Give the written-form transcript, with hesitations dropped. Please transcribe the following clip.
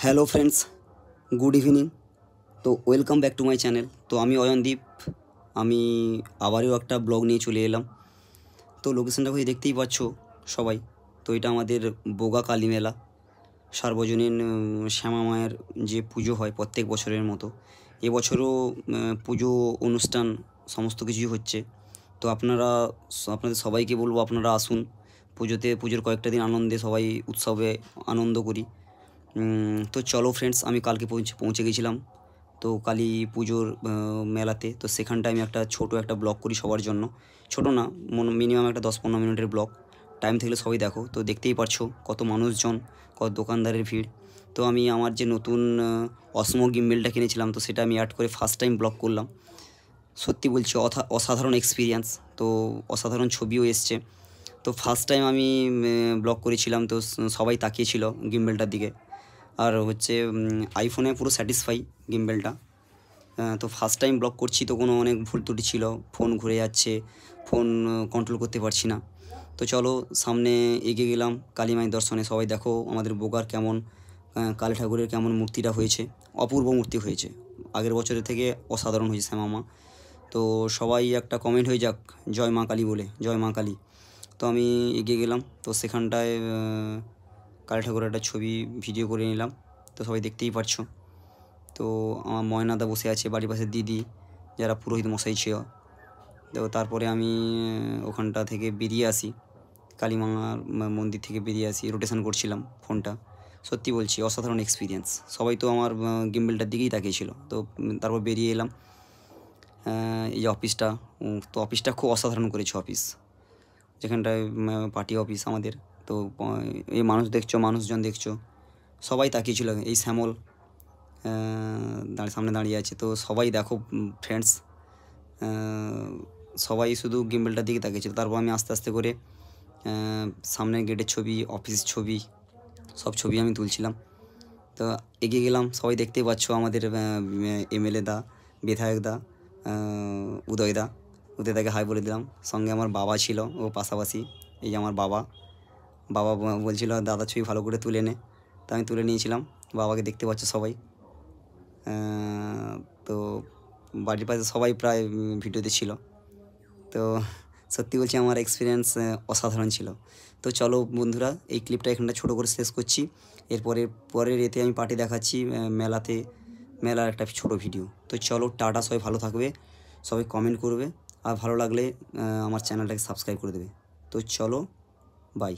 Hello friends, good evening. তো welcome back to my channel. তো আমি অয়নদীপ, আমি আবারও একটা ব্লগ নিয়ে চলে এলাম। তো লোকেশনটা হয়ে দেখতেই পাচ্ছ সবাই। তো এটা আমাদের বোগা কালী মেলা, সার্বজনীন শ্যামা মায়ের যে পুজো হয় প্রত্যেক বছরের মতো এবছরও পুজো অনুষ্ঠান সমস্ত কিছুই হচ্ছে। তো আপনাদের সবাইকে বলবো আপনারা আসুন পুজোর কয়েকটা দিন আনন্দে সবাই উৎসবে আনন্দ করি। তো চলো ফ্রেন্ডস, আমি কালকে পৌঁছে গেছিলাম তো কালী পুজোর মেলাতে। তো সেখানটায় আমি ছোটো একটা ব্লগ করি সবার জন্য। ছোটো না, মিনিমাম একটা 10-15 মিনিটের ব্লগ। টাইম থাকলে সবাই দেখো। তো দেখতেই পারছো কত মানুষজন, কত দোকানদারের ভিড়। তো আমি আমার যে নতুন অসমো গিম্বেলটা কিনেছিলাম, তো সেটা আমি অ্যাড করে ফার্স্ট টাইম ব্লগ করলাম। সত্যি বলছি অসাধারণ এক্সপিরিয়েন্স। তো অসাধারণ ছবিও এসছে। তো ফার্স্ট টাইম আমি ব্লগ করেছিলাম, তো সবাই তাকিয়েছিল গিম্বেলটার দিকে। আর হচ্ছে আইফোনে পুরো স্যাটিসফাই গিম্বেলটা। তো ফার্স্ট টাইম ব্লগ করছি, তো অনেক ভুল ত্রুটি ছিল, ফোন ঘুরে যাচ্ছে, ফোন কন্ট্রোল করতে পারছি না। তো চলো সামনে এগিয়ে গেলাম কালী মায়ের দর্শনে। সবাই দেখো আমাদের বোগার কেমন কালী ঠাকুরের কেমন মূর্তিটা হয়েছে, অপূর্ব মূর্তি হয়েছে, আগের বছরের থেকে অসাধারণ হয়েছে শ্যামা মা। তো সবাই একটা কমেন্ট হয়ে যাক জয় মা কালী বলে, জয় মা কালী। তো আমি এগিয়ে গেলাম, তো সেখানটায় কালী ঠাকুরের একটা ছবি ভিডিও করে নিলাম। তো সবাই দেখতেই পারছো। তো আমার ময়নাদা বসে আছে, বাড়ির পাশে দিদি যারা পুরোহিত মশাই ছিল। তো তারপরে আমি ওখানটা থেকে বেরিয়ে আসি, কালী মার মন্দির থেকে বেরিয়ে আসি, রোটেশন করছিলাম ফোনটা। সত্যি বলছি অসাধারণ এক্সপিরিয়েন্স। সবাই তো আমার গিম্বেলটার দিকেই তাকিয়েছিল। তো তারপর বেরিয়ে এলাম এই যে অফিসটা। তো অফিসটা খুব অসাধারণ করেছে অফিস, যেখানটায় পার্টি অফিস আমাদের। তো এই মানুষজন দেখছো, সবাই তাকিয়েছিল। এই শ্যামল সামনে দাঁড়িয়ে আছে। তো সবাই দেখো ফ্রেন্ডস, সবাই শুধু গিম্বেলটার দিকে তাকিয়েছিল। তারপর আমি আস্তে আস্তে করে সামনের গেটের ছবি, অফিস ছবি, সব ছবি আমি তুলছিলাম। তো এগিয়ে গেলাম। সবাই দেখতেই পাচ্ছ আমাদের এমএলএ দা, বিধায়ক দা, উদয়দাকে হাই বলে দিলাম। সঙ্গে আমার বাবা ছিল ও পাশাপাশি। এই যে আমার বাবা বলছিল দাদা ছবি ভালো করে তুলে নে। তো আমি তুলে নিয়েছিলাম। বাবাকে দেখতে পাচ্ছ সবাই। তো বাড়ির পাশে সবাই প্রায় ভিডিওতে ছিল। তো সত্যি বলছি আমার এক্সপিরিয়েন্স অসাধারণ ছিল। তো চলো বন্ধুরা, এই ক্লিপটা এখানটা ছোটো করে শেষ করছি। পরের এতে আমি পার্টি দেখাচ্ছি মেলার একটা ছোটো ভিডিও। তো চলো টাটা, সবাই ভালো থাকবে, সবাই কমেন্ট করবে, আর ভালো লাগলে আমার চ্যানেলটাকে সাবস্ক্রাইব করে দেবে। তো চলো, বাই।